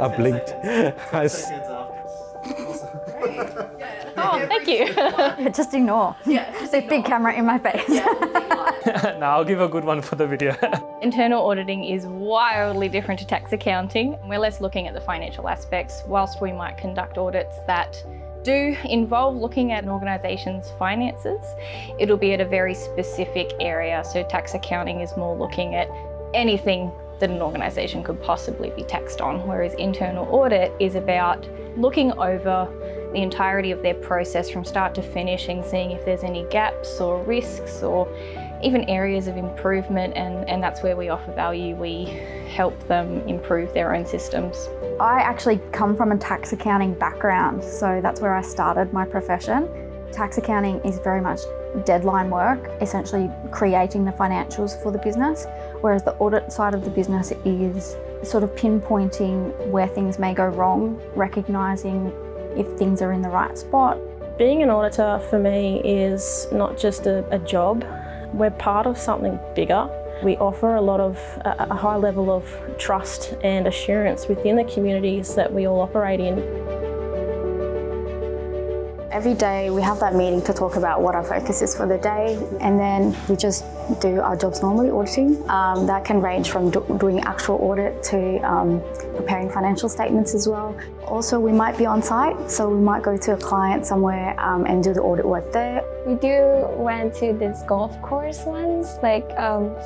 I blinked. Oh, thank you. Just ignore. Yeah, There's a big camera in my face. No, I'll give a good one for the video. Internal auditing is wildly different to tax accounting. We're less looking at the financial aspects, whilst we might conduct audits that do involve looking at an organisation's finances. It'll be at a very specific area. So tax accounting is more looking at anything that an organisation could possibly be taxed on, whereas internal audit is about looking over the entirety of their process from start to finish and seeing if there's any gaps or risks or even areas of improvement, and that's where we offer value. We help them improve their own systems. I actually come from a tax accounting background, so that's where I started my profession. Tax accounting is very much deadline work, essentially creating the financials for the business, whereas the audit side of the business is sort of pinpointing where things may go wrong, recognising if things are in the right spot. Being an auditor for me is not just a job. We're part of something bigger. We offer a high level of trust and assurance within the communities that we all operate in. Every day we have that meeting to talk about what our focus is for the day, and then we just do our jobs normally, auditing. That can range from doing actual audit to preparing financial statements as well. Also, we might be on site, so we might go to a client somewhere and do the audit work there. We do went to this golf course once,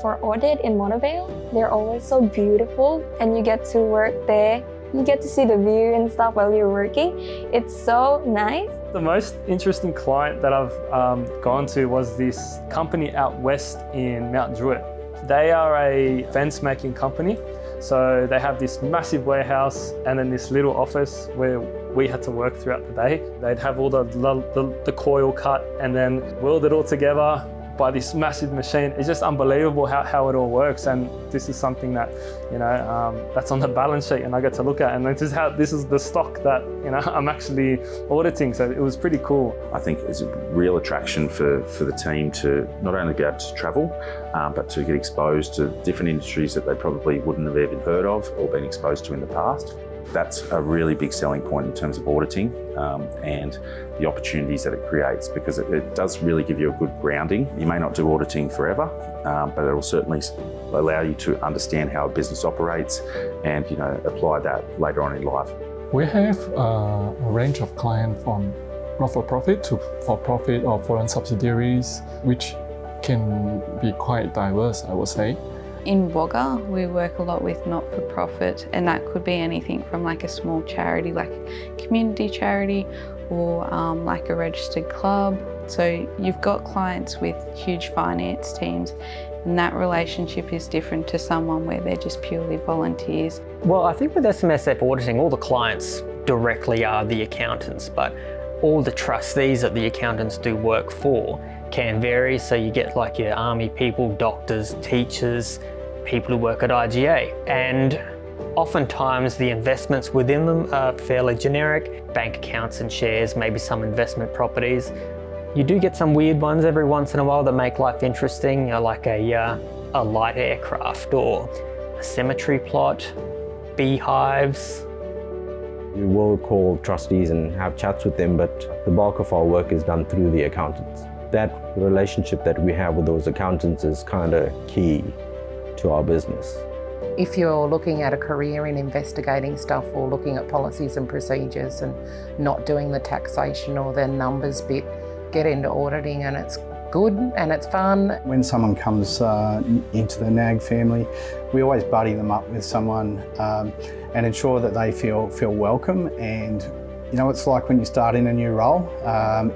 for audit in Monavale. They're always so beautiful, and you get to work there. You get to see the view and stuff while you're working. It's so nice. The most interesting client that I've gone to was this company out west in Mount Druitt. They are a fence making company. So they have this massive warehouse and then this little office where we had to work throughout the day. They'd have all the coil cut and then weld it all together by this massive machine. It's just unbelievable how it all works, and this is something that that's on the balance sheet and I get to look at, and this is the stock that I'm actually auditing. So it was pretty cool. I think it's a real attraction for the team to not only be able to travel, but to get exposed to different industries that they probably wouldn't have even heard of or been exposed to in the past. That's a really big selling point in terms of auditing and the opportunities that it creates, because it does really give you a good grounding. You may not do auditing forever, but it will certainly allow you to understand how a business operates and apply that later on in life. We have a range of clients from not-for-profit to for-profit or foreign subsidiaries, which can be quite diverse, I would say. In Wagga, we work a lot with not-for-profit, and that could be anything from like a small charity, like a community charity, or like a registered club. So you've got clients with huge finance teams, and that relationship is different to someone where they're just purely volunteers. Well, I think with SMSF auditing, all the clients directly are the accountants, but all the trustees that the accountants do work for can vary. So you get like your army people, doctors, teachers, people who work at IGA. And oftentimes the investments within them are fairly generic, bank accounts and shares, maybe some investment properties. You do get some weird ones every once in a while that make life interesting, like a light aircraft or a cemetery plot, beehives. We will call trustees and have chats with them, but the bulk of our work is done through the accountants. That relationship that we have with those accountants is kind of key to our business. If you're looking at a career in investigating stuff or looking at policies and procedures and not doing the taxation or the numbers bit, get into auditing, and it's good and it's fun. When someone comes into the NAG family, we always buddy them up with someone and ensure that they feel welcome. And it's like when you start in a new role,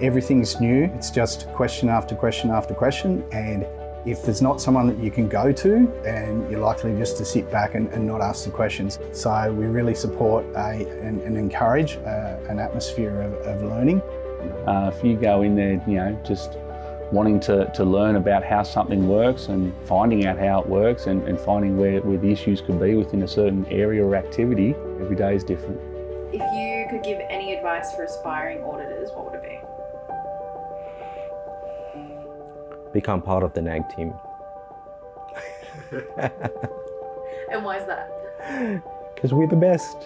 everything's new. It's just question after question after question. And if there's not someone that you can go to, then you're likely just to sit back and not ask the questions. So we really support and encourage an atmosphere of learning. If you go in there, just wanting to learn about how something works and finding out how it works and finding where the issues could be within a certain area or activity, every day is different. If you could give any advice for aspiring auditors, what would it be? Become part of the NAG team. And why is that? Because we're the best.